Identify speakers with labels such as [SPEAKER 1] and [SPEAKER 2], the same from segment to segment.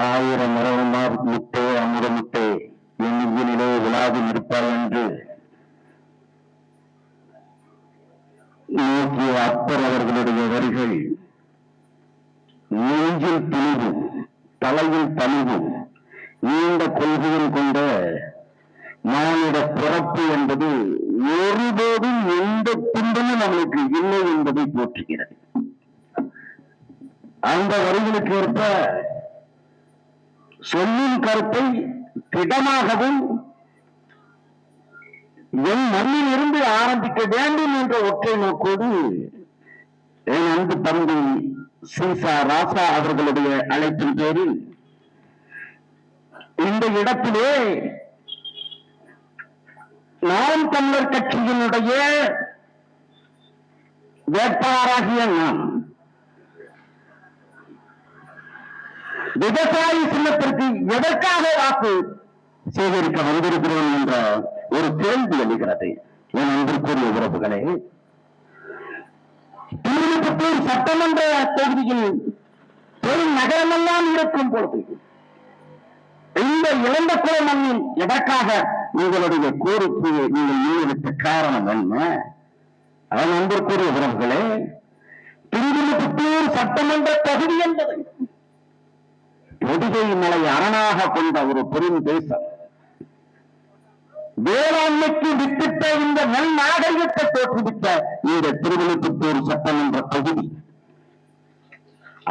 [SPEAKER 1] ஆயிரம் இரவுமார் முட்டே அமுதமுட்டே எண்ணிலே விழாவில் இருப்பார் என்று நோக்கிய அப்பர் அவர்களுடைய வரிகள் நெஞ்சில் துணிவும் தலையில் தனிவும் நீண்ட கொள்கையில் கொண்ட மானிட பிறப்பு என்பது ஒருபோதும் எந்த துன்பமும் அவனுக்கு இல்லை என்பதை போற்றுகிறது. அந்த வரிகளுக்கு ஏற்ப சொல்லின் கருத்தை திடமாகவும் என் மண்ணில் இருந்து ஆரம்பிக்க வேண்டும் என்ற ஒற்றை நோக்கோடு என் அன்பு தம்பி சீசா ராசா அவர்களுடைய அழைப்பின் பேரில் இந்த இடத்திலே நாம் தமிழர் கட்சியினுடைய வேட்பாளராகிய நாம் விவசாயி சின்னத்திற்கு எதற்காக வாக்கு சேகரிக்க வந்திருக்கிறோம் என்ற ஒரு கேள்வி எழுகிறது. என் அன்பிற்குரிய உறவுகளே, திருவிழுப்புத்தூர் சட்டமன்ற தொகுதியில் பெரும் நகரமெல்லாம் இருக்கும் பொழுது இந்த இழந்த குல மண்ணில் எதற்காக உங்களுடைய கோரிக்கையை நீங்கள் முன்னெடுத்த காரணம் என்ன? அதன் அன்பிற்குரிய உறவுகளே, திருவிழுப்புத்தூர் சட்டமன்ற தொகுதி என்பது பொதிகை மலை அரணாக கொண்ட ஒரு பெரும் தேசம். வேளாண்மைக்கு வித்திட்ட இந்த நல் நாகரிகத்தை தோற்றுவித்த இந்த திருவிழுப்புத்தூர் சட்டமன்ற தொகுதி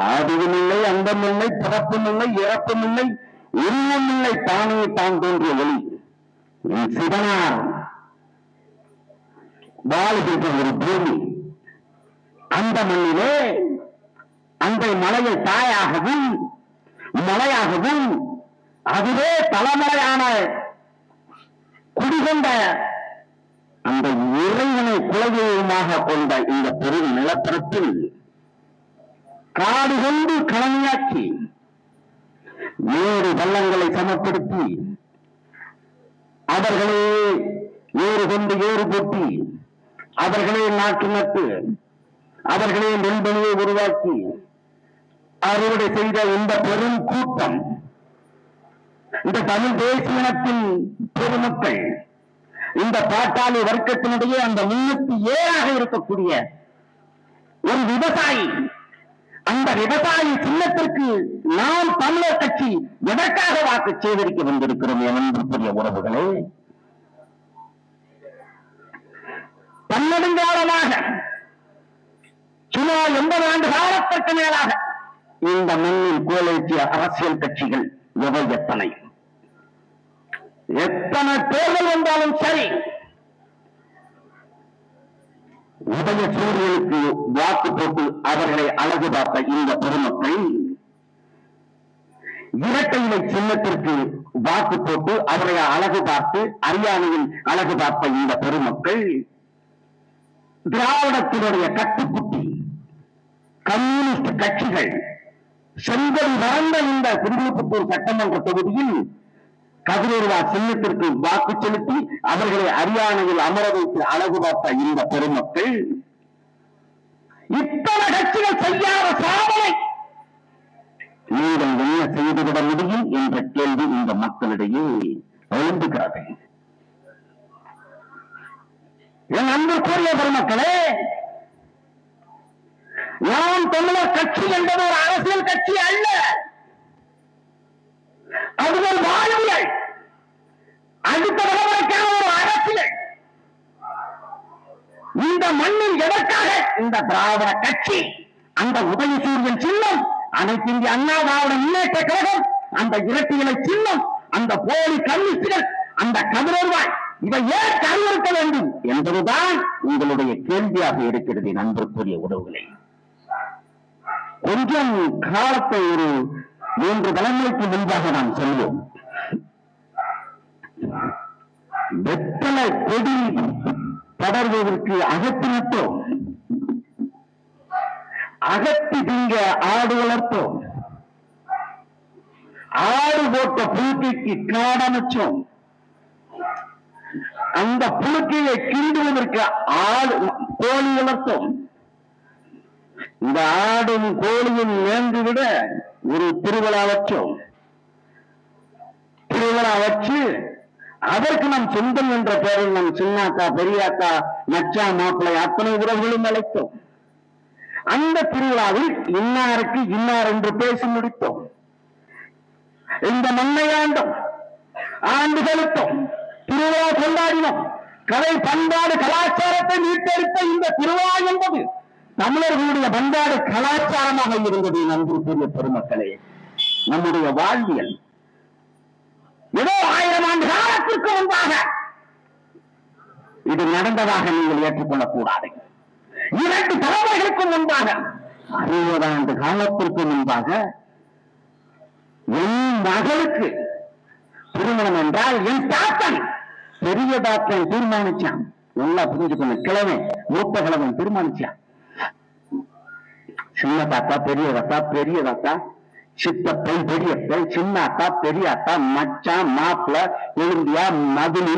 [SPEAKER 1] ஆதியும் இல்லை, அந்தம் இல்லை, பிறப்பும் இல்லை, இறப்பும் இல்லை, உருவம் இல்லை, தானே தான் தோன்றிய ஒளி சிவனார் வாழ்கின்ற ஒரு பூமி. அந்த மண்ணிலே அந்த மலையை தாயாகவும் மலையாகவும் அதுவே தலைமுறையான குடிகொண்ட அந்த இறைவனை குலதெய்வமாக கொண்ட இந்த பெரும் நிலப்பரப்பில் காடு கொண்டு களமையாக்கி ஏறு பள்ளங்களை சமப்படுத்தி அவர்களே ஏறு கொண்டு ஏறு போட்டி அவர்களே நாட்டு நட்டு அவர்களே நெல்பணியை உருவாக்கி அறுவடை செய்த இந்த பெரும் கூட்டம், இந்த தமிழ் தேசியத்தின் பொதுமக்கள், இந்த பாட்டாளி வர்க்கத்தினுடைய அந்த 307 இருக்கக்கூடிய ஒரு விவசாயி, அந்த விவசாயி சின்னத்திற்கு நாம் தமிழர் கட்சி எதற்காக வாக்கு சேகரிக்க வந்திருக்கிறோம் என்பதற்குரிய உறவுகளே, பன்னெடுங்காலமாக சுமார் 80 ஆண்டு காலத்திற்கு மேலாக இந்த மண்ணில் கோலேற்றிய அரசியல் கட்சிகள் எவை எத்தனை தேர்தல் வந்தாலும் சரி, உதய சூரியனுக்கு வாக்கு போட்டு அவர்களை அழகு பார்த்த இந்த பெருமக்கள், இரட்டை இலை சின்னத்திற்கு வாக்கு போட்டு அவர்களை அழகு பார்த்து அரியானையில் அழகு பார்த்த இந்த பெருமக்கள், திராவிடத்தினுடைய கட்டுக்குட்டி கம்யூனிஸ்ட் கட்சிகள் செங்கல் வறண்ட இந்த திருவிழுப்புத்தூர் சட்டமன்ற தொகுதியில் கதிரேறுவா சின்னத்திற்கு வாக்கு செலுத்தி அவர்களை அரியானையில் அமர வைத்து அழகு பார்த்த இந்த பெருமக்கள், இத்தனை கட்சிகள் செய்யாத சாதனை நீங்கள் என்ன செய்துவிட முடியும் என்ற கேள்வி இந்த மக்களிடையே எழுந்துகிறது. என் அன்புக்குரிய பெருமக்களே, நாம் தமிழர் கட்சி என்பது ஒரு அரசியல் கட்சி அல்ல, அது ஒரு வாழ்வியல், அடுத்த தலைமுறைக்கான ஒரு அரசியல். இந்த மண்ணில் எதற்காக இந்த திராவிட கட்சி, அந்த உதயசூரியன் சின்னம், அனைத்து இந்திய அண்ணா திராவிட முன்னேற்ற கழகம், அந்த இரட்டை இலை சின்னம், அந்த போலி கம்யூனிஸ்டுகள், அந்த கதிரேறுவாய், இவை ஏன் கருவிருக்க வேண்டும் என்பதுதான் உங்களுடைய கேள்வியாக இருக்கிறது. நண்பருக்குரிய உறவுகளை, கொஞ்சம் காலத்தை ஒரு 3 தலைமுறைக்கு முன்பாக நாம் சொல்வோம். வெத்தலை கொடி படர்வதற்கு அகத்தி நட்டோம், அகத்தி திங்க ஆடு வளர்த்தோம், ஆடு போட்ட புழுக்கைக்கு காடமைச்சோம், அந்த புழுக்கையை கிண்டுவதற்கு கோழி வளர்த்தோம். இந்த ஆடும் கோழியும் நேர்ந்து விட ஒரு திருவிழா வச்சோம். திருவிழா வச்சு அதற்கு நம் சொந்தம் என்ற பெயரில் நம் சின்னாக்கா பெரியாக்கா மச்சா மாப்பிள்ளை அத்தனை உறவுகளும் அழைத்தோம். அந்த திருவிழாவில் இன்னாருக்கு இன்னார் என்று பேசி முடித்தோம். இந்த மண்ணை ஆண்டோம், ஆண்டு செலுத்தோம், திருவிழா கொண்டாடினோம். கலை பண்பாடு கலாச்சாரத்தை மீட்டெடுத்த இந்த திருவிழா என்பது தமிழர்களுடைய பண்பாடு கலாச்சாரமாக இருந்தது. நன்றிக்குரிய பெருமக்களே, நம்முடைய வாழ்வியல் ஏதோ 1000 ஆண்டு காலத்திற்கு முன்பாக இது நடந்ததாக நீங்கள் ஏற்றுக்கொள்ளக் கூடாது. 2 தலைமுறைகளுக்கு முன்பாக, 60 ஆண்டு காலத்திற்கு முன்பாக என் மகளுக்கு திருமணம் என்றால் என் தாத்தன் பெரிய தாத்தன் தீர்மானிச்சான். நல்லா புரிஞ்சுக்கணும், கிழமை மூத்த கிழவன் தீர்மானிச்சான். சின்ன தாத்தா பெரிய தாத்தா, பெரிய தாத்தா சித்தப்பன் பெரியப்பன், சின்னாத்தா பெரியாத்தா, மச்சான் மாப்பிள்ள, எழுந்தியா மதுனி,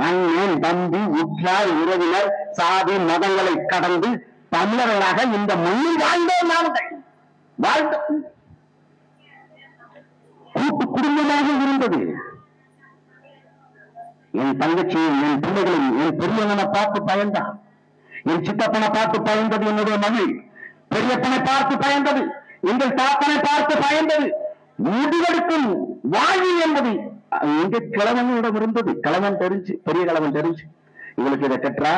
[SPEAKER 1] அண்ணன் தம்பி உற்றார் உறவினர் சாதி மதங்களை கடந்து தமிழர்களாக இந்த மண்ணில் வாழ்ந்தோம். நாங்கள் வாழ்ந்தோம். கூட்டு குடும்பமாக இருந்தது. என் தங்கச்சியும் என் பிள்ளைகளும் என் பெரியவனை பார்த்து பயந்தான். என் சித்தப்பனை பார்த்து பயந்தது என்னுடைய மகள். பெரியப்பனை பார்த்து பயந்தது, எங்கள் தாத்தனை பார்த்து பயந்தது. முடிவெடுக்கும் வாழ்வு என்பது எங்க கிழவனிடம் இருந்தது. கிழவன் தெரிஞ்சு, பெரிய கிழவன் தெரிஞ்சு, இவளுக்கு இதை கட்டுறா,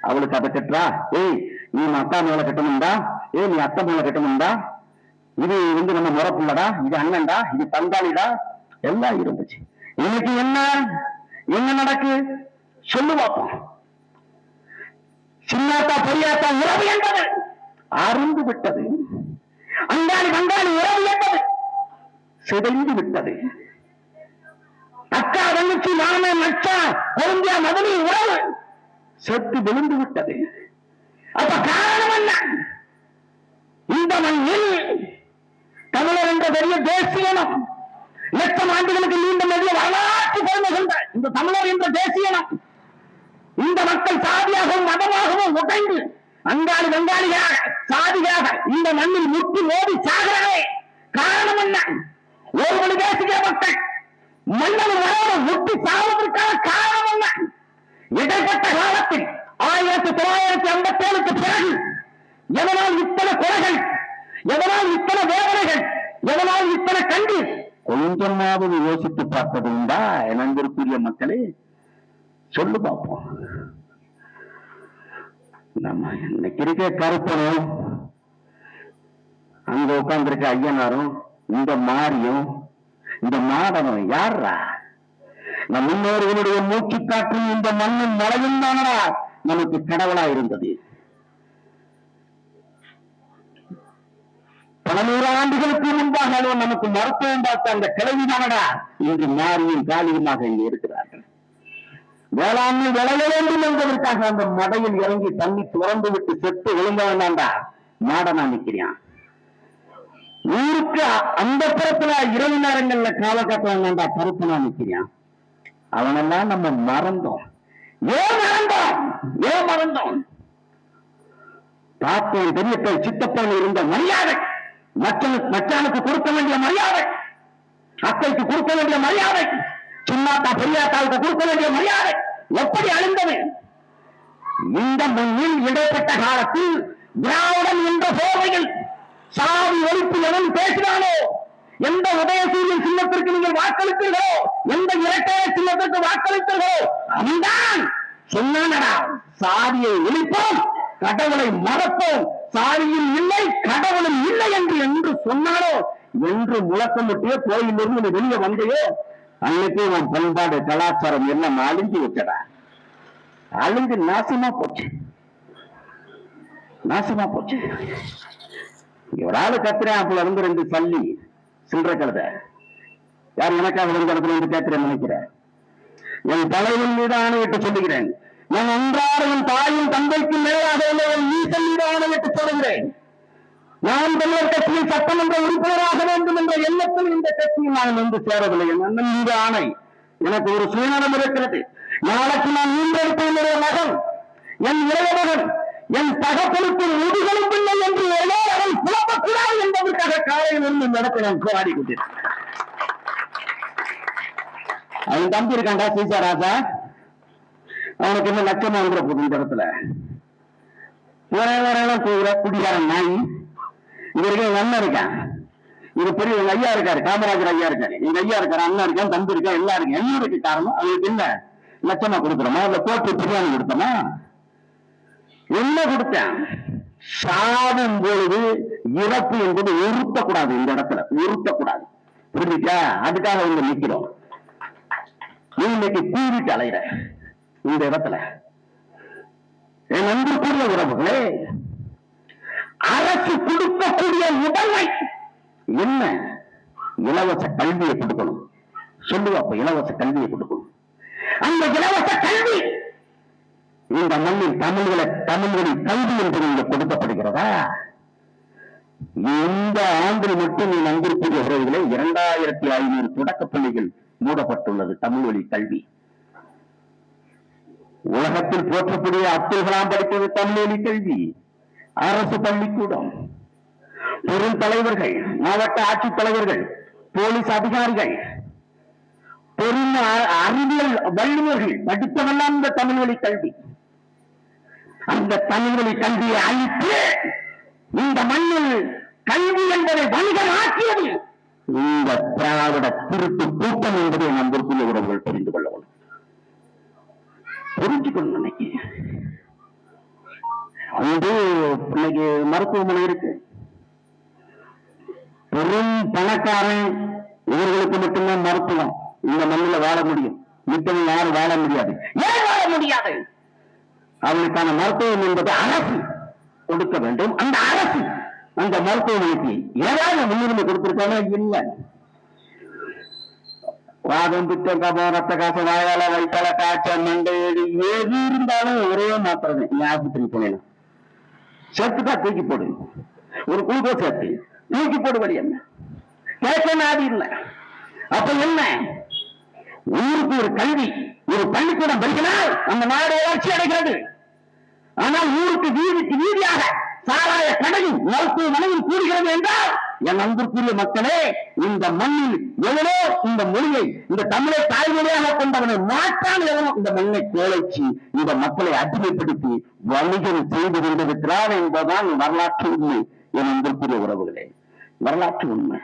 [SPEAKER 1] அவளுக்கு அதை கட்டுறா, ஏய் நீ அத்தா மேல கட்டணும்டா, ஏய் நீ அத்தை மேல கட்டணும்டா, இது நம்ம முறப்புள்ளடா, இது அண்ணன்டா, இது பங்காளிடா, எல்லாம் இருந்துச்சு. இன்னைக்கு என்ன நடக்கு சொல்லு பார்ப்போம். சின்னாத்தா பெரியாத்தா உறவு என்பது அருந்து விட்டது. அங்காளி பங்காளி உறவு என்பது சிதைந்து விட்டது. அக்கா தங்கச்சி மாமன் மச்சா பொருந்தியா மதுரை உறவு செத்து விழுந்து விட்டது. அப்ப காரணம் என்ன? இந்த மண்ணில் தமிழர் என்ற பெரிய தேசியனம், லட்சம் ஆண்டுகளுக்கு நீண்ட நெடிய வரலாற்று பெருமை கொண்ட இந்த தமிழர் என்ற தேசியனம், இந்த மக்கள் சாதியாகவும் மதமாகவும் உடைந்து அங்காளி பங்காளியாக சாதியாக இந்த மண்ணில் முட்டி மோதி சாகிறாரே, காரணம் என்ன? ஒரு மணி தேசிய மக்கள் மன்னன் வரோடு முட்டி சாவதற்கான காரணம் என்ன? இடைப்பட்ட காலத்தில் 1957 பிறகு எதனால் இத்தனை கொலைகள், எதனால் இத்தனை வேதனைகள், எதனால் இத்தனை கண்டு கொஞ்சமாவது யோசித்து பார்த்தது உண்டா? நண்பருக்குரிய மக்களே சொல்லு பார்ப்போம். நம்ம இன்னைக்கு இருக்க கருப்பனும், அங்க உட்கார்ந்துருக்க ஐயனாரும், இந்த மாரியும், இந்த மாடனும் யாரா? நம் முன்னோர்களுடைய மூச்சு காற்றும் இந்த மண்ணின் மழையும் தானடா நமக்கு கடவுளா இருந்தது. பல 100 ஆண்டுகளுக்கு முன்பாக நமக்கு மருத்துவம் பார்த்த அந்த கிழவிதானடா இன்று மாரியும் காலியுமாக இங்கே இருக்கிறார்கள். வேளாண்மை விளைய வேண்டும் என்பதற்காக அந்த மடையில் இறங்கி தண்ணி துறந்து விட்டு செத்து விழுங்க வேண்டாண்டா மாடனா நிற்கிறான். ஊருக்கு அந்த புறத்துல இரவு நேரங்கள்ல காலகட்டம் வேண்டாண்டா கருப்பனா நிற்கிறான். அவனெல்லாம் நம்ம மறந்தோம். ஏன் மறந்தோம்? தாத்தன் பெரியப்பன் சித்தப்பன் இருந்த மரியாதை, மச்சானுக்கு கொடுக்க வேண்டிய மரியாதை, அத்தைக்கு கொடுக்க வேண்டிய மரியாதை, சின்னாத்தா பெரியாத்தாவுக்கு கொடுக்க வேண்டிய மரியாதை எப்படி அழிந்தது? இந்த மண்ணில் இடைப்பட்ட காலத்தில் திராவிடம் என்ற போதையில் சாதி ஒழிப்பு எவன் பேசினானோ, எந்த உதயசூரியன் சின்னத்திற்கு நீங்கள் வாக்களித்தீர்களோ, எந்த இரட்டைய சின்னத்திற்கு வாக்களித்தீர்களோ, அவன்தான் சொன்னானடா சாதியை ஒழிப்போம், கடவுளை மறப்போம், சாதியில் இல்லை கடவுளும் இல்லை என்று சொன்னானோ என்று முழக்கமிட்டே கோயிலிருந்து வெளியே வந்தையோ அன்னைக்கு உன் பண்பாடு கலாச்சாரம் எல்லாம் அழிஞ்சு வச்சடா. அழிஞ்சு நாசமா போச்சு, நாசமா போச்சு. ஒரு ஆளு கத்துறேன், அப்பல இருந்து 2 சல்லி சில்லற கழுத யார் எனக்காக வந்து கேட்கிறேன் நினைக்கிறேன். என் தலைவன் மீது ஆணையிட்டு சொல்லுகிறேன், நான் அன்றாட என் தாயும் தந்தைக்கு மேலாக என் நீசன் மீது ஆணையிட்டு சொல்லுகிறேன். நான் தமிழர் கட்சியில் சட்டமன்ற உறுப்பினராக வேண்டும் என்ற எண்ணத்தில் இந்த கட்சியில் நான் வந்து சேரவில்லை. என் அண்ணன் மீது ஆணை, எனக்கு ஒரு சுயநலம் இருக்கிறது. நாளைக்கு நான் மீண்டெடுத்த என்னுடைய மகன், என் இளைய மகன், என் தகப்பனுக்கு முதுகலும் இல்லை என்று அவன் புலப்பக்கூடாது என்பதற்காக காலையில் இருந்து நடத்த நான் போராடி கொண்டிருக்கிறேன். அவன் தம்பி இருக்காண்டா சீசா ராஜா, அவனுக்கு என்ன லட்சமா வந்துட போகுது இந்த இடத்துல. போகிற குடிகாரன் நாய். இங்க இருக்க எங்க அண்ணன் இருக்கான், இது பெரிய எங்க ஐயா இருக்காரு, காமராஜர் ஐயா இருக்காரு, எங்க ஐயா இருக்காரு, அண்ணன் இருக்கான், தம்பி இருக்கா, எல்லாம் இருக்கு. எல்லோருக்கு காரணம் அவங்களுக்கு என்ன லட்சமா கொடுக்குறோமா, இல்ல போட்டு பிரியாணி கொடுத்தோமா? என்ன கொடுத்தேன்? சாவும் பொழுது இறப்பு என்பது உறுத்தக்கூடாது, இந்த இடத்துல உறுத்தக்கூடாது. புரிஞ்சுச்சா? அதுக்காக இங்க நிக்கிறோம். இன்னைக்கு கூறிட்டு அலையிற இந்த இடத்துல என் அன்புக்குரிய உறவுகளே, அரசு கொடுக்கக்கூடிய உடமை என்ன? இலவச கல்வியை கொடுக்கணும். சொல்லுவா, அப்ப இலவச கல்வியை கொடுக்கணும். அந்த இலவச கல்வி இந்த மண்ணில் தமிழ்களின் கல்வி என்று இங்க கொடுக்கப்படுகிறதா? இந்த ஆண்டில் மட்டும் என் அன்பிற்குரிய உறவுகளே 2500 தொடக்க பள்ளிகள் மூடப்பட்டுள்ளது. தமிழ் வழி கல்வி. உலகத்தில் போற்றக்கூடிய அப்துல் கலாம் படித்தது தமிழ் வழி கல்வி. அரசு பள்ளிக்கூடம். பெரும் தலைவர்கள், மாவட்ட ஆட்சித்தலைவர்கள், போலீஸ் அதிகாரிகள், பெரும் அறிவியல் வல்லுநர்கள் படித்தவெல்லாம் இந்த தமிழ் வழி கல்வி. அந்த தமிழ் வழி கல்வியை அழித்து இந்த மண்ணில் கல்வி என்பதை வணிகமாக்கியது இந்த திராவிட திருட்டு கூட்டம் என்பதை நம்பிற்குரிய உறவுகள் புரிந்து கொள்ளவும் புரிஞ்சுக்கணும். இன்னைக்கு இன்னைக்கு மருத்துவமனை இருக்கு, பெரும் பணக்காரன் இவர்களுக்கு மட்டும்தான் மருத்துவம் இந்த மண்ணில் வாழ முடியும், மித்தவங்க யாரும் வாழ முடியாது. ஏன் வாழ முடியாது? அவனுக்கான மருத்துவம் என்பது அரசு கொடுக்க வேண்டும். அந்த அரசு அந்த மருத்துவமனைக்கு ஏதாவது முன்னுரிமை கொடுத்திருக்கானா? இல்லை. வாதம், பித்தம், கபம், ரத்த காசம், வாயால, வயிற்றால, காய்ச்சல், மண்டையடி எது இருந்தாலும் ஒரே மாத்திரம் நீ ஆஸ்பத்திரி போனேன் செத்துட்டா தூக்கி போடு, ஒரு குளுக்கோஸ் சேர்த்து தூக்கி போடு, வழி என்ன கேட்க நாடு இல்லை. அப்ப என்ன? ஊருக்கு ஒரு கல்வி, ஒரு பள்ளிக்கூடம் படிக்கலாம், அந்த நாடு வளர்ச்சி அடைகிறது. ஆனால் ஊருக்கு வீதிக்கு வீதியாக சாராய கடையும் மருத்துவமனையும் கூடுகிறது என்றால் என் அன்புக்குரிய மக்களே, இந்த மண்ணில் எவனோ இந்த மொழியை, இந்த தமிழை தாய்மொழியாக கொண்டவனை மாற்றான் எவனோ இந்த மண்ணை கோலைச்சி இந்த மக்களை அடிமைப்படுத்தி வணிகம் செய்து கொண்டிருக்கிறார் என்பதுதான் வரலாற்று உண்மை. என் அன்புக்குரிய உறவுகளே, வரலாற்று உண்மை.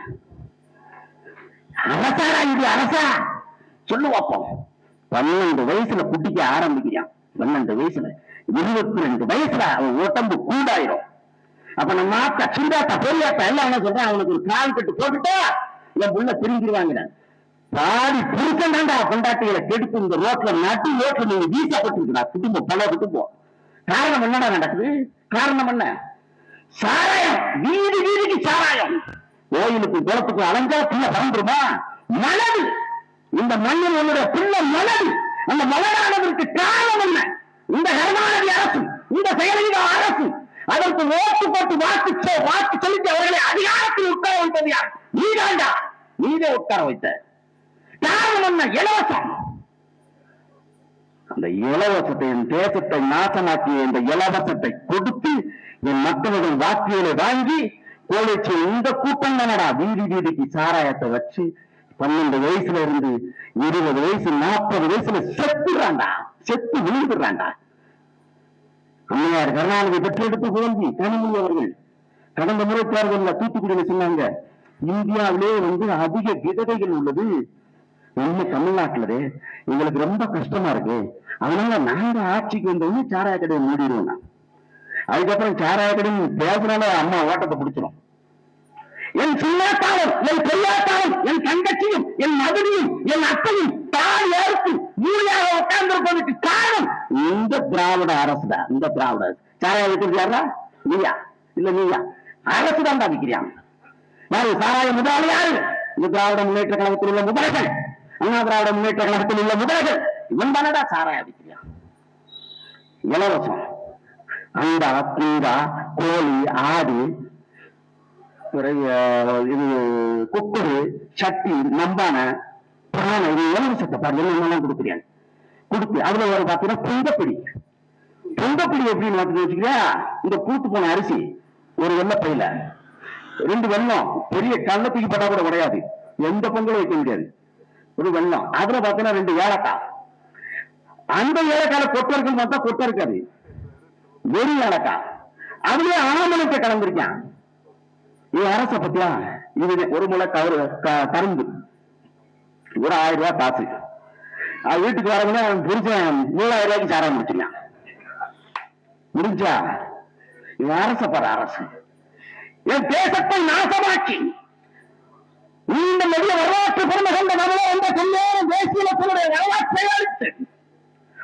[SPEAKER 1] அரசாரா இது? அரசா சொல்லு வைப்போம். 12 வயசுல குட்டிக்க ஆரம்பிக்கிறான். 12 வயசுல 22 வயசுல அவன் உடம்பு கூடாயிரும். அப்ப நம்ம ஆத்தா, சிந்தாத்தா, பெரியாத்தா எல்லாம் என்ன சொல்றான்? அவனுக்கு ஒரு கால் கட்டு போட்டுட்டா என் புள்ள பிரிஞ்சிருவாங்க. பாடி புருஷன்டா கொண்டாட்டிகளை கெடுத்து இந்த ரோட்ல நட்டு ரோட்ல நீங்க வீசப்பட்டிருக்கிறா குடும்பம், பல குடும்பம். காரணம் என்னடா நடக்குது? காரணம் என்ன? சாராயம். வீதி வீதிக்கு சாராயம். கோயிலுக்கு குளத்துக்கு அலைஞ்சா பிள்ளை பறந்துருமா? மலது. இந்த மண்ணில் உன்னுடைய பிள்ளை மலது. அந்த மலரானதற்கு காரணம் என்ன? இந்த கருணாநிதி அரசு, இந்த செயலீக அரசு அதற்கு ஓட்டு போட்டு வாக்கு செலுத்தி அவர்களை அதிகாரத்தில் உட்கார வைத்தது யார்? நீதாண்டா. நீதே உட்கார வைத்த. காரணம் என்ன? இலவசம். அந்த இலவசத்தை, என் தேசத்தை நாசமாக்கிய இந்த இலவசத்தை கொடுத்து என் மக்களுடைய வாக்குகளை வாங்கி கோலிச்சு இந்த கூட்டம் தானடா வீதி வீதிக்கு சாராயத்தை வச்சு 12 வயசுல இருந்து 20 வயசு 40 வயசுல செத்துறாண்டா, செத்து விழுந்துடுறாண்டா. அம்மையார் கருணாநிதி பெற்றெடுத்து குழந்தை கனிமொழி அவர்கள் கடந்த முறை தேர்தலில் தூத்துக்குடியில சொன்னாங்க, இந்தியாவிலே அதிக விதவைகள் உள்ளது நம்ம தமிழ்நாட்டுல, எங்களுக்கு ரொம்ப கஷ்டமா இருக்கு, அதனால நாங்க ஆட்சிக்கு வந்தோம்னு சாராய கடையை மூடிடுவோம். அதுக்கப்புறம் சாராய கடை பேசினால அம்மா ஓட்டத்தை பிடிச்சிடும். என் சின்னாத்தாலும், என் பெரியாத்தாலும், என் தங்கச்சியும், என் மதுரையும், என் அத்தையும் தாய் ஏற்று மூலியாக உட்கார்ந்திருப்பதற்கு காரணம் இந்த திராவிட அரசு தான். இந்த திராவிட அரசு சாராய வைக்கிறாரா? நீயா? இல்ல நீயா? அரசு தான் விற்கிறான். யாரு சாராய முதலாளி? யாரு? இந்த திராவிட முன்னேற்ற கழகத்தில் உள்ள முதல்கள், அண்ணா திராவிட முன்னேற்ற கழகத்தில் உள்ள முதல்கள். இவன் தானடா சாராய விற்கிறான். இலவசம். அண்டா, குண்டா, கோழி, ஆடு, இது குக்கரு, சட்டி, நம்பான, பிராண, இது இலவசத்தை பாரு என்னெல்லாம் கொடுக்குறேன். கொடுத்து அதுல ஒரு பாத்தீங்கன்னா பொங்கப்பிடி. பொங்கப்பிடி எப்படின்னு பார்த்து வச்சுக்கிறியா? இந்த பூத்து போன அரிசி ஒரு வெள்ளப்பையில 2 வெள்ளம் பெரிய கள்ள தூக்கி போட்டா கூட கிடையாது, எந்த பொங்கலும் வைக்க முடியாது. ஒரு வெள்ளம். அதுல பாத்தீங்கன்னா 2 ஏலக்காய். அந்த ஏலக்கால கொட்டை இருக்குன்னு பார்த்தா கொட்டை இருக்காது, வெறும் ஏலக்காய். அதுலயே ஆமணத்தை கலந்துருக்கான். இது அரச பத்தியா, இது 1 முளை கரும்பு, ஒரு 1000 ரூபாய் காசு. வீட்டுக்கு வரவங்க புரிச்சேன் 3000 ரூபாய்க்கு சாரம் முடிச்சிருக்கான். முடிஞ்சா இது அரசப்படுற அரசு என் தேசத்தை நாசமாக்கி இந்த நெடிய வரலாற்று பெருமை கொண்ட நம்மளே எந்த சொல்லேன் தேசியத்தினுடைய வரலாற்றை அளித்து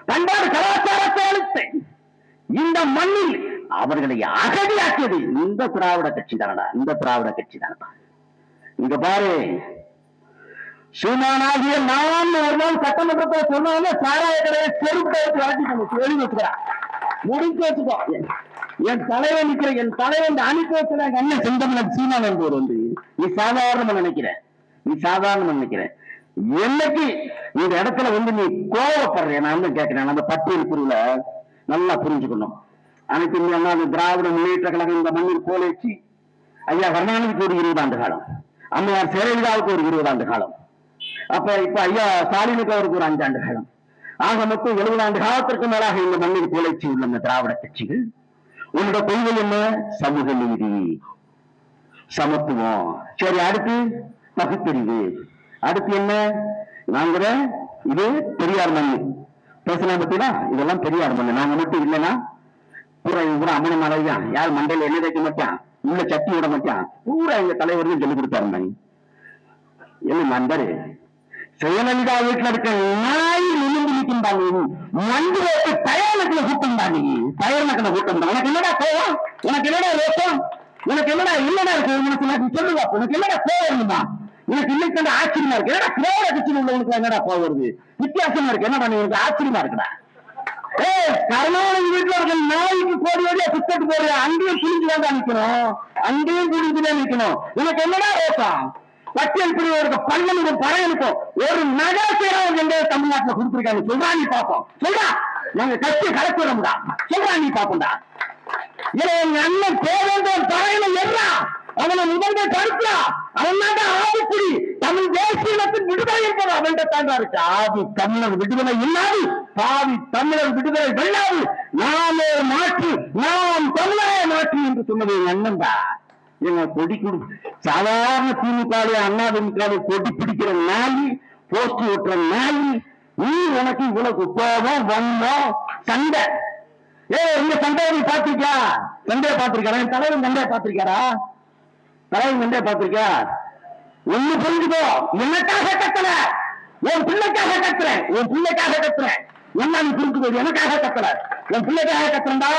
[SPEAKER 1] பண்பாடு கலாச்சாரத்தை அளித்து இந்த மண்ணில் அவர்களை அகதியாக்கியது இந்த திராவிட கட்சி தானடா, இந்த திராவிட கட்சி தானடா. இங்க பாரு, சீமானாகிய நான் ஒரு நாள் சட்டமன்றத்தை சொன்னாலே சாராய கடையை செருப்பை வச்சு வளர்ச்சி எழுதி வச்சுக்கிறான். முடிஞ்சு வச்சுக்கோ. என் தலைவன் நிக்கிற, என் தலைவன் அனுப்பி வச்சுற அண்ணன் செந்தமிழன் சீமான் என்பவர் வந்து நீ சாதாரணமா நினைக்கிற, நீ சாதாரணமா நினைக்கிற. என்னைக்கு இந்த இடத்துல வந்து நீ கோவப்படுற, நான் வந்து கேட்கிறேன், நம்ம பட்டியல் குருல நல்லா புரிஞ்சுக்கணும். அனைத்து இந்திய அண்ணா திராவிட முன்னேற்ற கழகம் இந்த மண்ணில் கோலேச்சு ஐயா கருணாநிதிக்கு ஒரு 20 ஆண்டு காலம், அம்மையார் ஜெயலலிதாவுக்கு ஒரு 20 ஆண்டு காலம், அப்ப இப்ப ஐயா ஸ்டாலினுக்கு அவருக்கு ஒரு 5 ஆண்டு காலம், ஆக மொத்தம் 70 ஆண்டு காலத்திற்கு மேலாக இந்த மண்ணில் கோலேச்சு உள்ள இந்த திராவிட கட்சிகள் உன்னோட கொள்கை என்ன? சமூக நீதி, சமத்துவம். சரி, அடுத்து பகுத்தறிவு. அடுத்து என்ன? நாங்க இது பெரியார் மண்ணு பேசலாம் பத்தினா, இதெல்லாம் பெரியார் மண்ணு. நாங்க மட்டும் இல்லைன்னா பூரா பூரா அம்மன மலையா, யார் மண்டையில என்ன வைக்க மாட்டான், உள்ள சட்டி விட மாட்டான், பூரா எங்க தலைவர்கள் சொல்லி கொடுத்தாரு. என்ன நண்பரு, ஜெயலலிதா வீட்டுல இருக்க நாய் நிமிந்து நிற்கின்றாங்க, மஞ்சு ஓட்டு தயாரிக்கல கூட்டம் தான், நீ தயாரிக்கல கூட்டம் தான். உனக்கு என்னடா கோவம், உனக்கு என்னடா ரோஷம், உனக்கு என்னடா இல்லடா இருக்கு உனக்கு சொல்லுவா, உனக்கு என்னடா கோவம், உனக்கு இன்னைக்கு ஆச்சரியமா இருக்கு. என்னடா திராவிட கட்சியில் உள்ளவனுக்கு என்னடா கோவம் வருது, வித்தியாசமா இருக்கு, என்னடா நீ உனக்கு ஆச்சரியமா இருக்குடா. கருணாநிதி வீட்டுல இருக்க நாய்க்கு கோடி வழியா சுத்தட்டு போடுற, அங்கேயும் புரிஞ்சு வேண்டாம் நிக்கணும், அங்கேயும் புரிஞ்சுதான் நிக்கணும். உனக்கு என்னடா ரோஷம்? பட்டியல் பிரிவு 12 பறையனுக்கும் ஒரு நகாசேரம் எங்க தமிழ்நாட்டுல கொடுத்திருக்காங்க, சொல்றா நீ பாப்போம், சொல்றா. நாங்க கட்சி கலப்பிடமுடா, சொல்றா நீ பாப்போம்டா. எங்க அண்ணன் தேவேந்திரன் பறையனை எறா, அவனை முதல்வர் கருத்தா, அவன் தான் ஆதிக்குடி தமிழ் தேசியத்தின் விடுதலை என்பது அவன் தாண்டா இருக்கு. ஆதி தமிழர் விடுதலை இல்லாது பாதி தமிழர் விடுதலை வெல்லாது, நாமே மாற்றி நாம் தமிழரை மாற்றி என்று சொன்னது எங்க அண்ணன் தான். எங்க கொடி கொடு சாதாரண திமுக அண்ணா கொடி பிடிக்கிற நாய், போஸ்ட் ஓட்டுற நாய், நீ உனக்கு இவ்வளவு கோபம் வந்தோம் சண்டை. இந்த சண்டையை நீ பாத்திருக்கா? சண்டையை பாத்திருக்கா? என் தலைவன் சண்டையை பாத்திருக்காரா? தலைவன் சண்டையை பாத்திருக்கா? ஒண்ணு புரிஞ்சுக்கோ, எனக்காக கத்தல, உன் பிள்ளைக்காக கத்துறேன், உன் பிள்ளைக்காக கத்துறேன். என்ன நீ புரிஞ்சுக்கோ, எனக்காக கத்தல, உன் பிள்ளைக்காக கத்துறேன்டா.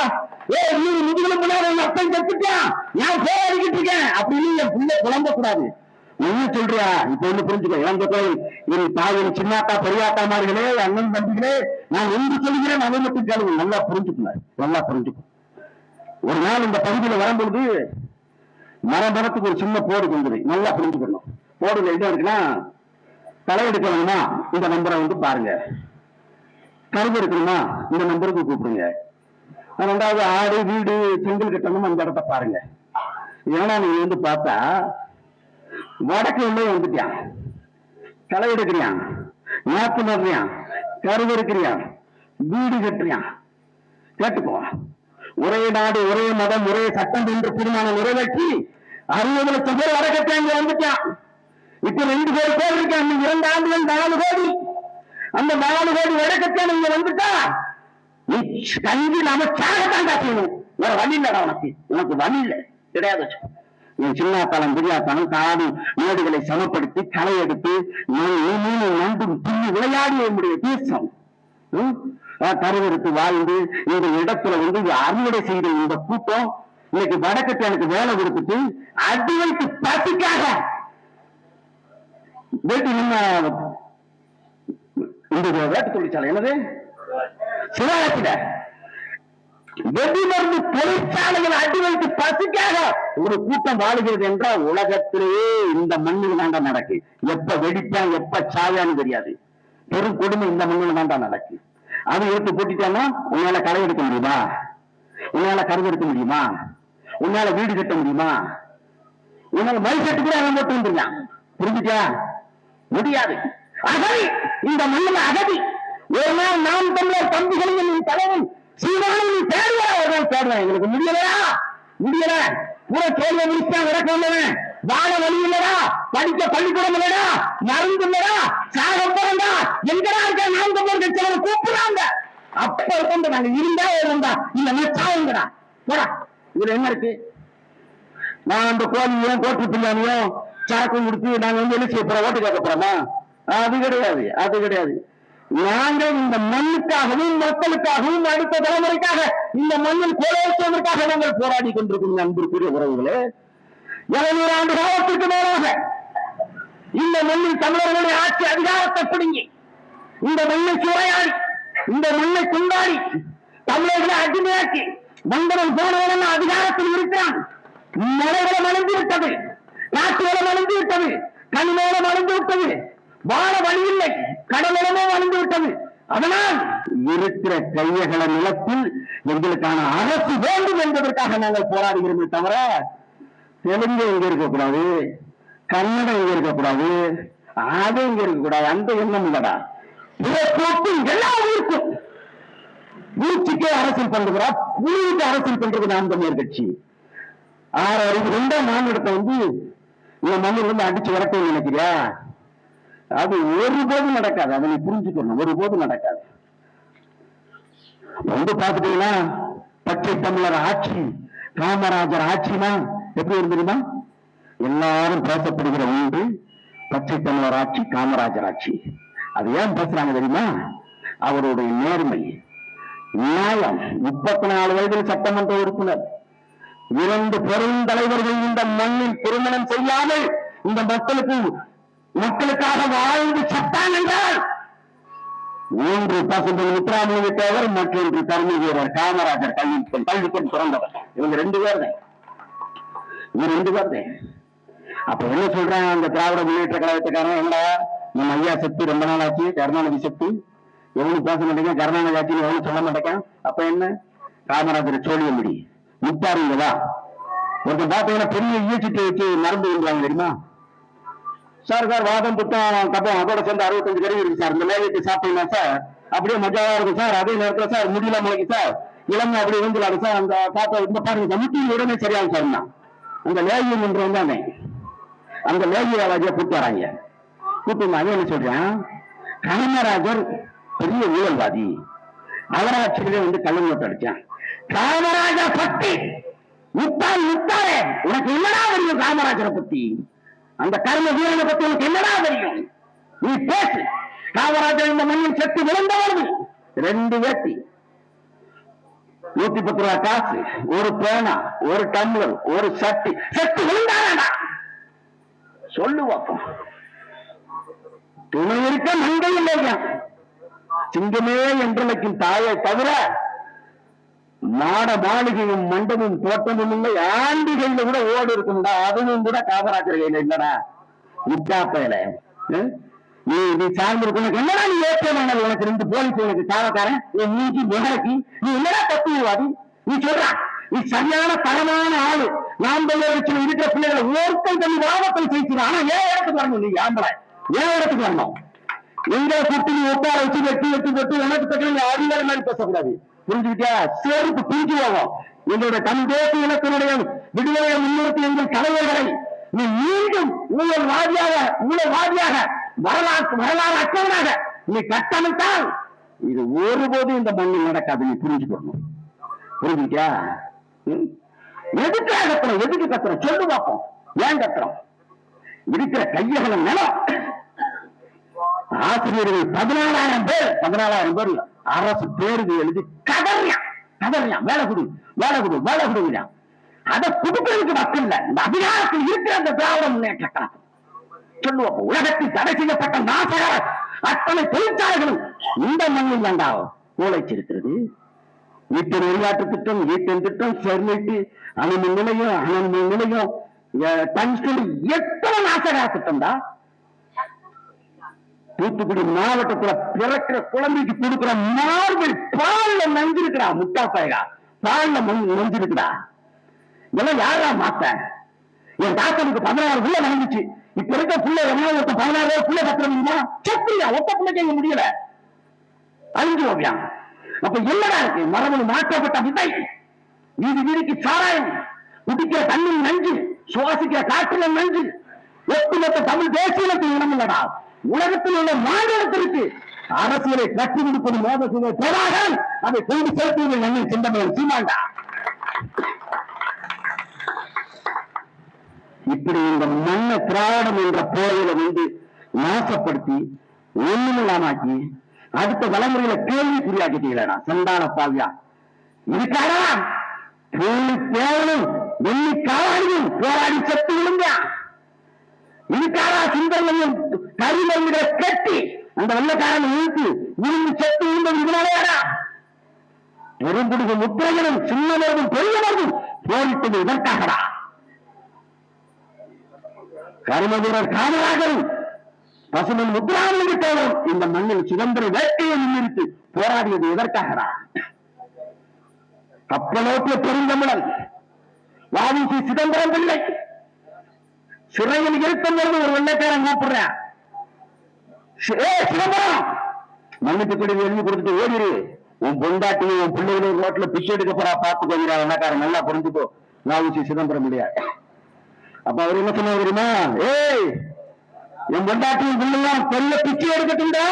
[SPEAKER 1] நீ முதுகலும் முன்னாடி அப்பன் கத்துட்டான், நான் போராடிக்கிட்டு இருக்கேன் அப்படின்னு என் பிள்ளை குழம்ப கூடாது. என்ன சொல்றியா? இப்ப ஒண்ணு புரிஞ்சுக்கோ, இளங்கத்தை என் தாயின் சின்னாத்தா பெரியாத்தாமார்களே, அண்ணன் தம்பிகளே, நான் ஒன்று சொல்கிறேன், அதை மட்டும் கேளுங்க. நல்லா புரிஞ்சுக்கணும், நல்லா புரிஞ்சுக்கும். ஒரு நாள் இந்த பகுதியில வரும்பொழுது மரபணத்துக்கு ஒரு சின்ன போடு கொண்டது, நல்லா புரிஞ்சுக்கணும். போடுல என்ன இருக்குன்னா, களை எடுக்கணும்னா இந்த நம்பரை வந்து பாருங்க, கருது எடுக்கணுமா இந்த நம்பருக்கு கூப்பிடுங்க, 2வது ஆடு வீடு செங்கல் கட்டணும் அந்த இடத்த பாருங்க. ஏன்னா நீங்க வந்து பார்த்தா வடக்கு உள்ளே வந்துட்டியான், களை எடுக்கிறியான், நாத்து நடுறியான், கருது இருக்கிறியான், வீடு கட்டுறியான். கேட்டுக்கோ, ஒரே நாடு ஒரே மதம் ஒரே சட்டம் என்று தீர்மானம் நிறைவேற்றி 60 லட்சம் பேர் வடக்கத்தை அங்க வந்துட்டான். இப்ப 2 கோடி பேர் இருக்கான், 2 ஆண்டுகள் 4 கோடி. அந்த 4 கோடி வடக்கத்தை நீங்க வந்துட்டா நீ கஞ்சி நாம சாகத்தான் காட்டணும், வேற வழி இல்லடா உனக்கு, உனக்கு வழி இல்லை கிடையாது. என் சின்னாத்தாளம் பெரியாத்தாளம் காடு மேடுகளை சமப்படுத்தி களை எடுத்து நண்டும் துள்ளி விளையாடி என்னுடைய தேசம் கருவெடுத்து வாழ்ந்து இந்த இடத்துல வந்து அறுவடை செய்த இந்த கூட்டம் இன்னைக்கு வடக்கத்தை எனக்கு வேலை கொடுத்துட்டு அடி வைத்து பசிக்காக வேட்டு இந்த வேட்டு தொழிற்சாலை என்னது சிவாலயத்தில வெடி மருந்து தொழிற்சாலைகள் அடி வைத்து பசிக்காக ஒரு கூட்டம் வாழுகிறது என்றால் உலகத்திலேயே இந்த மண்ணில் தாண்டா நடக்கு. எப்ப வெடிப்பான் எப்ப சாயான்னு தெரியாது. பெரும் கொடுமை இந்த மண்ணில் தாண்டா நடக்கு. அதை எடுத்து போட்டுட்டான்னா உன்னால களை எடுக்க முடியுமா? உன்னால கருது எடுக்க முடியுமா? உன்னால வீடு கட்ட முடியுமா? உன்னால மை கட்டு கூட அவன் போட்டு வந்துருக்கான். புரிஞ்சுட்டியா? முடியாது. அகதி, இந்த மண்ணில் அகதி. ஒரு நாள் நாம் தமிழர் தம்பிகளையும் என் தலைவன் சீமானையும் தேடுவா, ஒரு நாள் தேடுவேன். எங்களுக்கு முடியலையா? முடியல. கூட தோல்வியை முடிச்சா நடக்க வந்தவன் வாழ வழி இல்லடா, படிக்க பள்ளிக்கூடம் இல்லடா, மருந்து இல்லடா, சாக போறா, எங்கடா இருக்க நாம் தமிழர் கட்சியை கூப்பிடுறாங்க. அப்ப இருந்து நாங்க இருந்தா இருந்தா இல்ல நச்சாங்கடா போடா. இதுல என்ன இருக்கு? நான் அந்த கோழியும் கோட்டு பிள்ளையும் சாக்கம் கொடுத்து நாங்க வந்து என்ன செய்ய போறோம்? ஓட்டு கேட்க போறோமா? அது கிடையாது, அது கிடையாது. நாங்கள் இந்த மண்ணுக்காகவும் மக்களுக்காகவும் அடுத்த தலைமுறைக்காக இந்த மண்ணில் கோலோச்சுவதற்காக நாங்கள் போராடி கொண்டிருக்கிறோம். அன்பிற்குரிய உறவுகளே, 700 ஆண்டு காலத்திற்கு மேலாக இந்த மண்ணில் தமிழர்களுடைய ஆட்சி அதிகாரத்தை பிடுங்கி இந்த மண்ணை சூறையாடி இந்த மண்ணை கொண்டாடி தமிழர்களை அடிமையாக்கி வந்தவன் போனவன் அதிகாரத்தில் இருக்கிறான். மலைகளும் அழிந்து விட்டது, காற்றுகளும் அழிந்து விட்டது, கனிமேலும் அழிந்து விட்டது, வாழ வழி இல்லை, கடலும் அழிந்து விட்டது. அதனால் இருக்கிற கையகல நிலத்தில் எங்களுக்கான அரசு வேண்டும் என்பதற்காக நாங்கள் போராடுகிறோமே தவிர தெலுங்கு எங்க இருக்கக்கூடாது, கன்னடம் எங்க இருக்கக்கூடாது, அது எங்க இருக்கக்கூடாது, அந்த எண்ணம் இல்லடா. எல்லாம் இருக்கும். மூச்சுக்கே அரசியல் பண்றா, புலிக்கு அரசியல் பண்றது நாம் தமிழர் கட்சி. 6 அறிவு 2ஆம் மாநிலத்தை வந்து இந்த மண்ணில் வந்து அடிச்சு வரட்டும் நினைக்கிறியா? அது ஒருபோதும் நடக்காது. அதை நீ புரிஞ்சுக்கணும், ஒருபோதும் நடக்காது. வந்து பாத்துட்டீங்கன்னா பச்சை தமிழர் ஆட்சி, காமராஜர் ஆட்சினா எப்படி இருந்ததுமா? எல்லாரும் பேசப்படுகிற ஒன்று பச்சை தமிழர் ஆட்சி, காமராஜர் ஆட்சி. அது ஏன் பேசுறாங்க தெரியுமா? அவருடைய நேர்மை, நியாயம். 34 வயதில் சட்டமன்ற உறுப்பினர், 2 பெருந்தலைவர்கள் இந்த மண்ணில் திருமணம் செய்யாமல் இந்த மக்களுக்காக வாழ்ந்து சட்டம் என்றால் 3% முத்துராமலிங்க தேவர், மற்றொன்று கருணை வீரர் காமராஜர் கல்விக்கண் பிறந்தவர். இவங்க 2 பேர் தான். இவங்க 2 பேர் தான். அப்ப என்ன சொல்றாங்க அந்த திராவிட முன்னேற்ற கழகத்துக்காரன்? என்ன நம்ம ஐயா செத்து ரொம்ப நாள் ஆச்சு, கருணாநிதி செத்து, எவனும் பேச மாட்டேங்க, கருணாநிதி ஆட்சின்னு எவனும் சொல்ல மாட்டேங்க. அப்ப என்ன? காமராஜர் சோழிய முடி முத்தாருங்கதா ஒருத்தன் பார்த்தீங்கன்னா பெரிய ஈச்சிட்டு வச்சு மறந்து விடுவாங்க தெரியுமா? சார் வாதம் புத்தம் கப்பம் அதோட சேர்ந்து 65 கறி இருக்கு சார், இந்த லேவிட்டு சாப்பிட்டீங்கன்னா சார் அப்படியே மஜாவா இருக்கும் சார். அதே நேரத்தில் சார் முடியல முளைக்கு சார், இளமை அப்படி வந்துடாது சார். அந்த பாப்பா இந்த பாருங்க முட்டியில் உடனே சரியாகும் சார். அந்த லேவியம் என்று வந்தானே அந்த லேவியாவாஜியை கூப்பிட்டு வராங்க. கூப்பிட்டு அதே என்ன சொல்றேன், காமராஜர் பெரிய ஊழல்வாதி, அவராட்சியிலே வந்து கள்ள நோட்டு அடிச்சான். காமராஜர் பத்தி முத்தாரே உனக்கு என்னடா தெரியும்? காமராஜரை பத்தி, அந்த கர்ம வீரனை பத்தி உனக்கு என்னடா தெரியும்? நீ பேசு. காமராஜர் இந்த மண்ணில் செத்து விழுந்தவர்கள் 2 வேட்டி, 110 ரூபாய் காசு, ஒரு பேனா, ஒரு டம்ளர், ஒரு சட்டி, செத்து விழுந்தாரா? சொல்லு பார்ப்போம். துணை இருக்க மங்கை இல்லையா? சிங்கமே என்றழைக்கும் தாயை தவிர மாட மாளிகையும் மண்டபம் தோட்டமும் இல்லை, ஆண்டிகையில கூட ஓடு இருக்கும்டா, அதுவும் கூட காமராஜர் கையில இல்லடா. முட்டாப்பையில நீ சார்ந்திருக்க என்னடா நீ ஏற்றமானது? உனக்கு 2 போலீஸ் உனக்கு காவக்காரன், நீக்கி முகரக்கி நீ என்னடா தத்துவவாதி? நீ சொல்ற நீ சரியான தரமான ஆளு. நாம் தமிழர் இருக்கிற பிள்ளைகளை ஒருத்தன் தனி வாதத்தில் செய்கிறான். ஆனா ஏன் இடத்துக்கு வரணும்? நீ ஆம்பளை ஏன் இடத்துக்கு வரணும்? எங்க கூட்டி உட்கார வச்சு வெட்டி உனக்கு தக்க அதிகார மாதிரி பேசக்கூடாது. புரிஞ்சுக்கிட்டியா? சேருக்கு பிரிஞ்சுவாங்க. எங்களுடைய தன் தேச இனத்தினுடைய விடுதலையை முன்னிறுத்தி எங்கள் தலைவர்களை நீ மீண்டும் ஊழல்வாதியாக வரலாறு அற்றவனாக நீ கட்டமைத்தால் இது ஒருபோதும் இந்த மண்ணில் நடக்காது. நீ புரிஞ்சுக்கணும். புரிஞ்சுக்கிட்டியா? எதுக்காக கத்துறோம்? எதுக்கு கத்துறோம்? சொல்லு பார்ப்போம். ஏன் கத்துறோம்? இருக்கிற கையகல நிலம் ஆசிரியர்கள் 14,000 பேர் அரசு தேர்வு எழுதி கதறியான் வேலை கொடுக்கிறான். அதை கொடுக்கிறதுக்கு மக்கள் இல்ல, இந்த அதிகாரத்தில் இருக்கிற அந்த திராவிட முன்னேற்ற கழகம். சொல்லுவோம், உலகத்தில் தடை செய்யப்பட்ட நாசகர அத்தனை தொழிற்சாலைகளும் இந்த மண்ணில் வேண்டாம் உழைச்சிருக்கிறது. வீட்டின் வெளிநாட்டு திட்டம், வீட்டின் திட்டம், ஸ்டெர்லைட், அணுமின் நிலையம், டங்ஸ்டன், எத்தனை நாசகர திட்டம் தான். தூத்துக்குடி மாவட்டத்துல பிறக்கிற குழந்தைக்கு கொடுக்கிற மார்பிள் பால்ல நஞ்சிருக்கிறா. முட்டாப்பையா பால்ல நஞ்சிருக்கிறா. இதெல்லாம் யாரா மாத்த? என் தாத்தனுக்கு 16 உள்ள நடந்துச்சு. இப்ப இருக்க புள்ள என்ன 16 புள்ள கத்துற முடியுமா? சத்திரியா ஒத்த பிள்ளைக்கு இங்க முடியல, அழிஞ்சு போவியா. அப்ப என்னடா இருக்கு? மரபணு மாற்றப்பட்ட விதை, வீதி வீதிக்கு சாராயம், குடிக்கிற தண்ணீர் நஞ்சு, சுவாசிக்கிற காற்றுல நஞ்சு, ஒட்டுமொத்த தமிழ் தேசியத்தின் இனம் இல்லடா, உலகத்தில் உள்ள மாநிலத்திற்கு அரசியலை கட்டி கொடுப்பது மோதல் பிரபாகரன், அதை கொண்டு சேர்த்து நன்மை சிந்தனையில் சீமாண்டா. இப்படி இந்த மண்ணை திராவிடம் என்ற போரையில வந்து நாசப்படுத்தி ஒண்ணுமில்லாமாக்கி அடுத்த தலைமுறையில கேள்விக்குறியாக்கிட்டீங்களா சண்டாள பாவியா. இதுக்காக பூமி தேவனும் வெள்ளி காவாடியும் போராடி செத்து விழுந்தா. இதுக்காக சிந்தனையும் கரிமவிட கட்டி அந்த வெள்ளக்காரன் இழுத்து விழுந்து செத்து விழுந்தது இதனாலேடா. பெருங்குடுகு முத்திரைகளும் சின்னவர்களும் பெரியவர்களும் போரிட்டது இதற்காகடா. கரும வீரர் காமராஜரும் பசுமன் முத்துராமலிங்க தேவரும் இந்த மண்ணில் சுதந்திர வேட்டையை முன்னிறுத்தி போராடியது எதற்காகடா. கப்பலோட்டிய பெருந்தமிழன் வ.உ.சி. சிதம்பரம் பிள்ளை சிறையில் இருக்கும் போது ஒரு வெள்ளைக்காரன் கூப்பிடுறேன், சிதம்பரம் மன்னிப்பு கடிதம் எழுதி கொடுத்துட்டு ஓடிரு, உன் பொண்டாட்டியும் உன் பிள்ளைகளும் ரோட்ல பிச்சை எடுக்க போறா பாத்துக்கோ. வெள்ளைக்காரன் நல்லா புரிஞ்சுக்கோ, வ.உ.சி. சிதம்பரம் இல்லையா. அப்ப அவர் என்ன சொன்னார் தெரியுமா? ஏய், என் பொண்டாட்டியும் பிள்ளையும் பெரிய பிச்சை எடுக்கட்டுண்டா,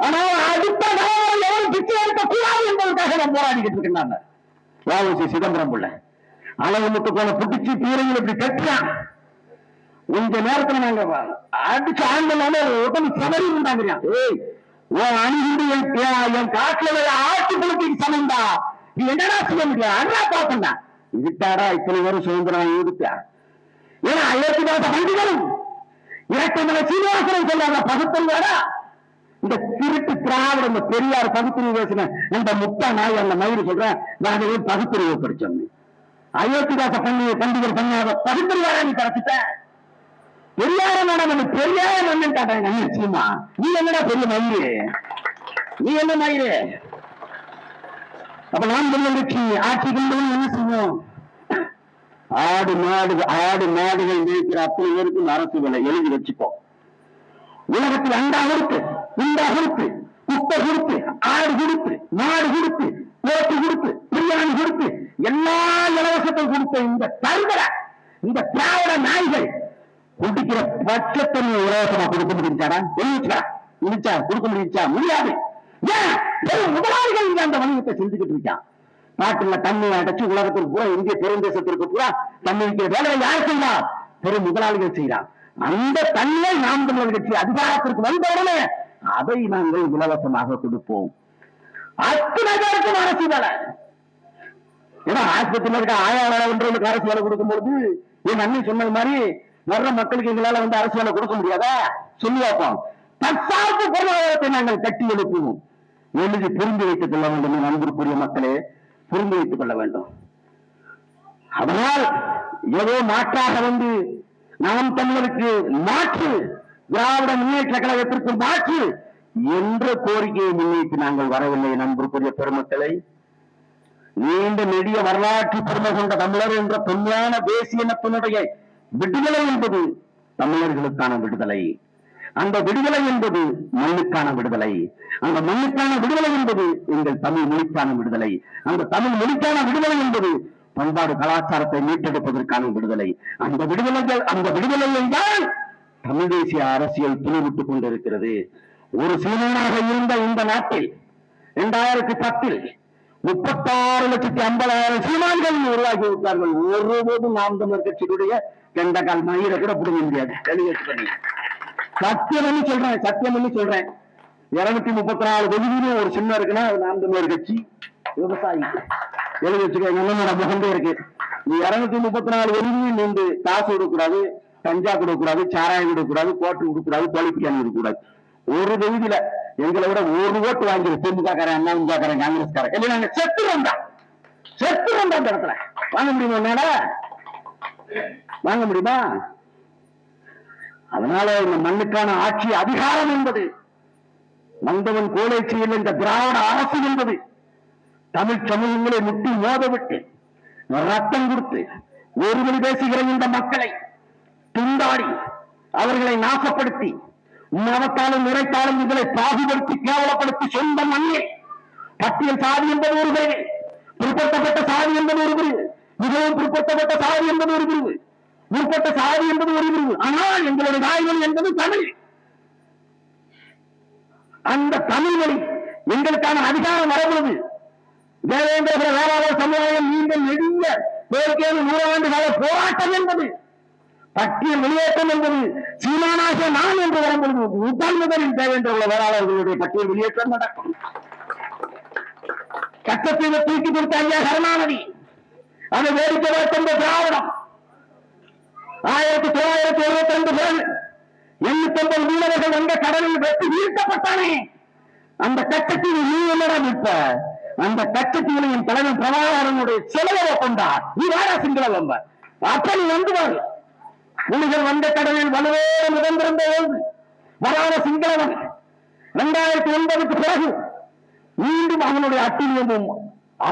[SPEAKER 1] ஆனா அடுத்த எவரும் பிச்சை எடுக்க கூடாது என்பதற்காக நான் போராடிக்கிட்டு இருக்கேன். வ.உ.சி. சிதம்பரம் பிள்ளை அளவு முட்டு போன புட்டிச்சு பீரையில் இப்படி கட்டுறான். கொஞ்ச நேரத்துல நாங்க அடிச்சு ஆண்டனால உடம்பு சமரி உண்டாங்க. ஏய், உன் அணிந்து என் காட்டுல ஆட்சி புலத்திக்கு சமந்தா, நீ என்னடா செய்ய முடியாது அண்ணா பாத்தா இதுட்டாரா இத்தனை பேரும் சுதந்திரம் இருக்கா. ஏன்னா 1000 வண்டிகளும் இரட்டை சீனிவாசனம் சொல்லாத பகுத்தறிவாடா. இந்த திருட்டு திராவிட இந்த பெரியார் பகுத்தறிவு பேசின இந்த முட்டா நாய் அந்த மயிறு சொல்றேன், நாங்க பகுத்தறிவு படிச்சோம். அயோத்திதாச பண்டிகர் பண்ணாத பகுத்தறிவாடா நீ கிடைச்சிட்ட. பெரியார மேடம் பெரியார மன்னன் காட்டாங்க நிச்சயமா. நீ என்னடா பெரிய மயிறு, நீ என்ன மயிறு? அப்ப நாம் கட்சி ஆட்சிக்கு என்ன செய்வோம்? ஆடு மாடுகள் மேய்க்கிற அத்தனை பேருக்கு அரசு விலை எழுதி வச்சுக்கோ. உலகத்தில் அண்டா கொடுத்து, குண்டா கொடுத்து, குப்பை கொடுத்து, ஆடு கொடுத்து, மாடு கொடுத்து, போட்டு கொடுத்து, பிரியாணி கொடுத்து, எல்லா இலவசத்தையும் கொடுத்த இந்த தருகிற இந்த திராவிட நாய்கள் குடிக்கிற பட்சத்தை இலவசமா கொடுக்க முடிஞ்சாரா? முடிச்சா கொடுக்க முடிஞ்சா? முடியாது. ஏன் முதலாளிகள் இங்க அந்த வணிகத்தை செஞ்சுக்கிட்டு இருக்கான். நாட்டுல தண்ணியை அடைச்சு உலகத்தில் பூரா இந்திய பெருந்தேசத்திற்கு பூரா தண்ணி வைக்கிற வேலையை யார் செய்யறா? பெரும் முதலாளிகள் செய்யறான். அந்த தண்ணியை நாம் தமிழர் கட்சி அதிகாரத்திற்கு வந்த உடனே அதை நாங்கள் இலவசமாக கொடுப்போம். அத்தனை பேருக்கும் அரசு வேலை. ஏன்னா ஆஸ்பத்திரியில இருக்க ஆயாளர்களுக்கு அரசு வேலை கொடுக்கும் பொழுது என் அண்ணன் சொன்னது மாதிரி வர்ற மக்களுக்கு எங்களால வந்து அரசு வேலை கொடுக்க முடியாதா? சொல்லி வைப்போம். தற்சார்பு பொருளாதாரத்தை நாங்கள் கட்டி எழுப்புவோம். எழுதி புரிந்து வைத்துக் கொள்ள வேண்டும். அன்பிற்குரிய மக்களே, புரிந்து வைத்துக் கொள்ள வேண்டும். அதனால் ஏதோ மாற்றாக வந்து நாம் தமிழருக்கு மாற்று, திராவிட முன்னேற்ற கழகத்திற்கு மாற்று என்ற கோரிக்கையை முன்வைத்து நாங்கள் வரவில்லை. நண்பருக்குரிய பெருமக்களை, நீண்ட நெடிய வரலாற்று பெருமை கொண்ட தமிழர் என்ற தொன்மையான தேசிய இனத்தினுடைய விடுதலை என்பது தமிழர்களுக்கான விடுதலை. அந்த விடுதலை என்பது மண்ணுக்கான விடுதலை. அந்த மண்ணுக்கான விடுதலை என்பது எங்கள் தமிழ் மொழிக்கான விடுதலை. அந்த தமிழ் மொழிக்கான விடுதலை என்பது பண்பாடு கலாச்சாரத்தை மீட்டெடுப்பதற்கான விடுதலை. அந்த விடுதலையை தான் தமிழ் தேசிய அரசியல் துணிவிட்டுக் கொண்டிருக்கிறது. ஒரு சீனாக இருந்த இந்த நாட்டில் 2010 36,50,000 சீமான்கள் உருவாக்கி விட்டார்கள். ஒருபோதும் நாம் தமிழர் கட்சியுடைய கெண்டகால் மயிரை கூட பிடிக்க முடியாது. சத்தியம் பண்ணி சொல்றேன் 234 தொகுதியிலும் ஒரு சின்ன இருக்குன்னா நாம் தமிழர் கட்சி விவசாயி எழுதி வச்சுக்க. என்னோட முகந்தே இருக்கு. நீ 234 தொகுதியும் நின்று காசு கொடுக்கூடாது, கஞ்சா கொடுக்கூடாது, சாராயம் கொடுக்கூடாது, கோட்டு கொடுக்கூடாது, தொலைப்பியானி இருக்கக்கூடாது. ஒரு தொகுதியில எங்களை விட ஒரு ஓட்டு வாங்கி திமுக காரன், அண்ணா காரன், காங்கிரஸ் காரன் இல்லை, நாங்க செத்துறோம் அந்த இடத்துல. வாங்க முடியுமா? வாங்க முடியுமா? அதனால இந்த மண்ணுக்கான ஆட்சி அதிகாரம் என்பது வந்தவன் கோலேச்சியில் இந்த திராவிட அரசு என்பது தமிழ் சமூகங்களை முட்டி மோதவிட்டு ரத்தம் கொடுத்து ஒருவழி பேசுகிற இந்த மக்களை துண்டாடி அவர்களை நாசப்படுத்தி மதத்தாலும் நிறைத்தாலும் இவர்களை பாகுபடுத்தி கேவலப்படுத்தி சொந்த மண்ணில் பட்டியல் சாதி என்பது ஒரு பிரிவு, பிற்படுத்தப்பட்ட சாதி என்பது ஒரு பிரிவு, மிகவும் பிற்படுத்தப்பட்ட சாதி என்பது ஒரு பிரிவு, முற்பட்ட சாதி என்பது ஒரு பிரிவு. ஆனால் எங்களுடைய தாய்மொழி என்பது தமிழ். அந்த தமிழ் மொழி எங்களுக்கான அதிகாரம் வரப்படுது. தேவேந்திர வேளாளர் சமுதாயம் மீண்டும் நெடிய கோரிக்கையான 100 ஆண்டு கால போராட்டம் என்பது, பட்டியல் வெளியேற்றம் என்பது சீமானாக நான் என்று வரும்பொழுது முதல் முதலில் தேவேந்திர வேளாளர்களுடைய பட்டியல் வெளியேற்றம் நடக்கும். கட்டத்தீவை தூக்கி கொடுத்த ஐயா கருணாநிதி அதை வேடிக்கை பார்த்த திராவிடம் 1972 809 மீனவர்கள் வந்த கடலில் வெட்டி வீழ்த்தப்பட்டானே, அந்த கட்டத்தீவு நீ என்னடா இப்ப அந்த கட்டத்தீவின் தலைவர் பிரபாகரனுடைய செலவை கொண்டார். நீ வாரா சிங்கள வம்ப அப்படி வந்துவாரு புலிகள் வந்த கடலில் வலுவேறு முதந்திருந்த வராத சிங்களவன் 2009க்கு பிறகு மீண்டும் அவனுடைய அட்டுழியமும்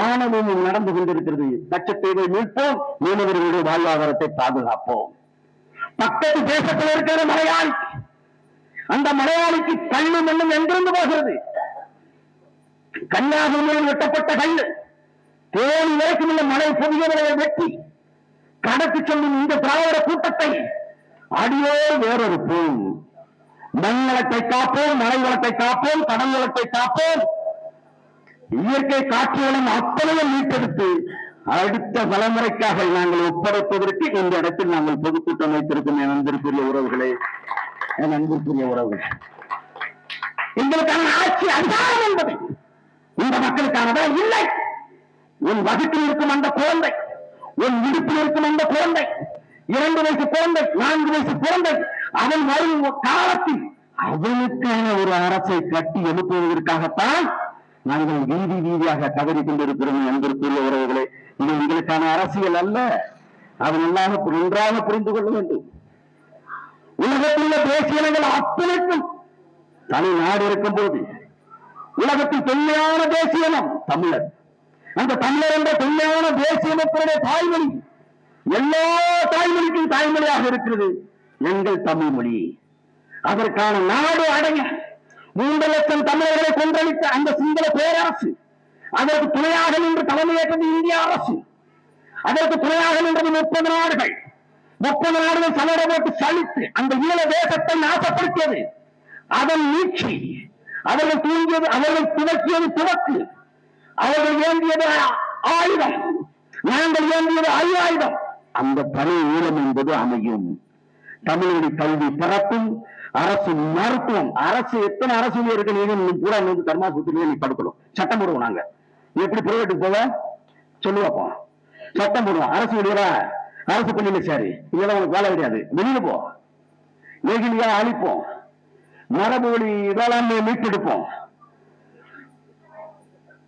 [SPEAKER 1] ஆணவமும் நடந்து கொண்டிருக்கிறது. கச்சத்தீவை மீட்போம், மீனவர்களுடைய வாழ்வாதாரத்தை பாதுகாப்போம். பக்கத்து தேசத்தில் இருக்கிற மலையாளி, அந்த மலையாளிக்கு கண்ணு மண்ணும் எங்கிருந்து போகிறது? கன்னியாகுமரியில் வெட்டப்பட்ட கல்லு தேனி வரைக்கும் உள்ள மலை பொதியவர்களை வெட்டி கடத்தி சொல்லும் இந்த திராவிட கூட்டத்தை அடியோ வேறொரு போம். மண் வளத்தை காப்போம், மலை வளத்தை காப்போம், கடல் வளத்தை காப்போம், இயற்கை காட்சிகளும் அத்தனையும் மீட்டெடுத்து அடுத்த தலைமுறைக்காக நாங்கள் ஒப்படைப்பதற்கு இந்த இடத்தில் நாங்கள் பொதுக்கூட்டம் வைத்திருக்கும் என் அன்பிற்குரிய உறவுகளே, என் அன்பிற்குரிய உறவுகள், எங்களுக்கான ஆட்சி அதிகாரம் என்பது இந்த மக்களுக்கானதா இல்லை. உன் வகுப்பில் இருக்கும் அந்த குழந்தை, உன் விடுப்பில் இருக்கும் அந்த குழந்தை, 2 வயசு குழந்தை, 4 வயசு குழந்தை, அவன் வரும் காலத்தில் அவனுக்கான ஒரு அரசை கட்டி எழுப்புவதற்காகத்தான் நாங்கள் வீதி வீதியாக கதறி கொண்டிருக்கிறோம். அன்பிற்குரிய உறவுகளே, இது எங்களுக்கான அரசியல் அல்ல. அவன் எல்லாம் நன்றாக புரிந்து கொள்ள வேண்டும். உலகத்தில் உள்ள தேசியங்கள் அத்தனைக்கும் தனி நாடு இருக்கும் போது உலகத்தில் தொன்மையான தேசியனம் தமிழர். அந்த தமிழர் என்ற தொன்மையான தேசியனத்தினுடைய தாய்மொழி எல்லா தாய்மொழிக்கும் தாய்மொழியாக இருக்கிறது எங்கள் தமிழ் மொழி. அதற்கான நாடு அடைய 3 லட்சம் தமிழர்களை கொன்றளித்த அந்த சிங்கள பேரரசு, அதற்கு துணையாக நின்று தலைமையேற்றது இந்திய அரசு, அதற்கு துணையாக நின்றது 30 நாடுகள். 30 நாடுகள் சலட போட்டு சலித்து அந்த ஈழ தேசத்தை நாசப்படுத்தியது. அதன் நீட்சி அவர்கள் தூங்கியது, அவர்கள் துவக்கியது துவக்கு, அவர்கள் ஏந்தியது ஆயுதம், நாங்கள் ஏந்தியது ஆயுதம். அந்த தனி ஈழம் என்பது அமையும். தமிழொழி கல்வி பிறப்பும், அரசு மருத்துவம், அரசு எத்தனை அரசு இருக்கு நீங்க பூரா வந்து தர்மாசுத்திரியை நீ படுக்கணும். சட்டம் போடுவோம். நாங்க எப்படி பிரைவேட்டுக்கு போவ சொல்லுவாப்போம், சட்டம் போடுவோம். அரசு வெளியில அரசு பள்ளியில சரி, இதெல்லாம் உனக்கு வேலை கிடையாது, வெளியில போ. நெகிழியா அழிப்போம், மரபு வழி வேளாண்மையை மீட்டெடுப்போம்.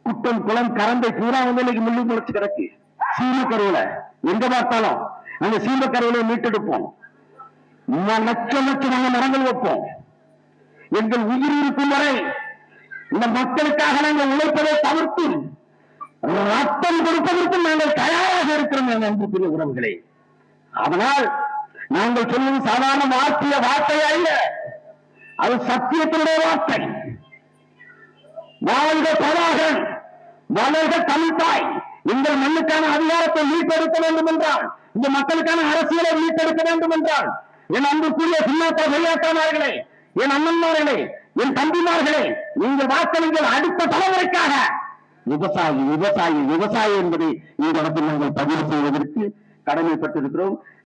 [SPEAKER 1] குட்டம் குளம் கரந்தை பூரா வந்து இன்னைக்கு முள்ளு முளைச்சு கிடக்கு. சீமக்கருவில எங்க பார்த்தாலும் அந்த சீமக்கருவிலை மீட்டெடுப்போம். லட்சம் லட்சமான மரங்கள் வைப்போம். எங்கள் உயிர் இருக்கும் வரை இந்த மக்களுக்காக நாங்கள் உழைப்பதை தவிர்த்து ரத்தம் கொடுப்பதற்கும் நாங்கள் தயாராக இருக்கிறோம் என் அன்புக்குரிய உறவுகளே. அதனால் நாங்கள் சொல்வது சாதாரண வார்த்தை அல்ல, அது சத்தியத்தினுடைய வார்த்தை. வாழ்க பிரபாகரன், வளர்க தமிழ்தாய். எங்கள் மண்ணுக்கான அதிகாரத்தை மீட்டெடுக்க வேண்டும் என்றால், இந்த மக்களுக்கான அரசியலை மீட்டெடுக்க வேண்டும் என்றால், என் அன்புக்குரிய சின்னத்த பெரியாத்தாமார்களே, என் அண்ணன்மார்களே, என் தம்பிமார்களே, நீங்கள் வாக்களிங்கள் அடுத்த தலைமுறைக்காக. விவசாயி விவசாயி விவசாயி என்பதை இந்த இடத்தில் நாங்கள் பதிவு செய்வதற்கு கடமைப்பட்டிருக்கிறோம்.